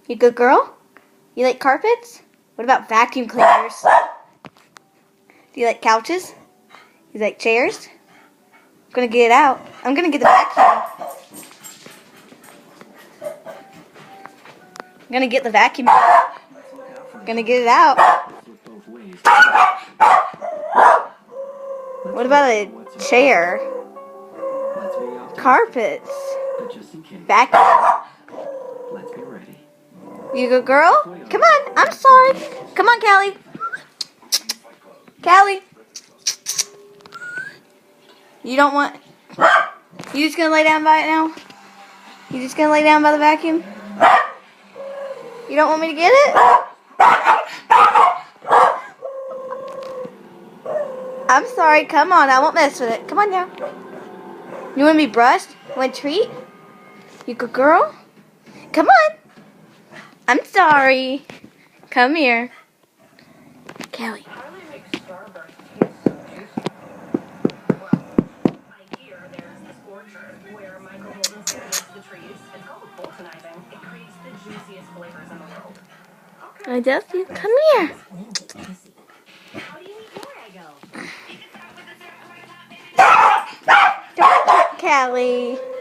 You good girl? You like carpets? What about vacuum cleaners? Do you like couches? You like chairs? I'm gonna get it out. I'm gonna get the vacuum. I'm gonna get the vacuum out. I'm gonna get it out. What about a chair? Carpets. Vacuum. You good girl? Come on. I'm sorry. Come on, Callie. Callie. You don't want... You just gonna lay down by it now? You just gonna lay down by the vacuum? You don't want me to get it? I'm sorry. Come on. I won't mess with it. Come on now. You want to be brushed? Want a treat? You good girl? Come on. I'm sorry. Come here. Kelly. I love you. Come here. Don't hit Callie.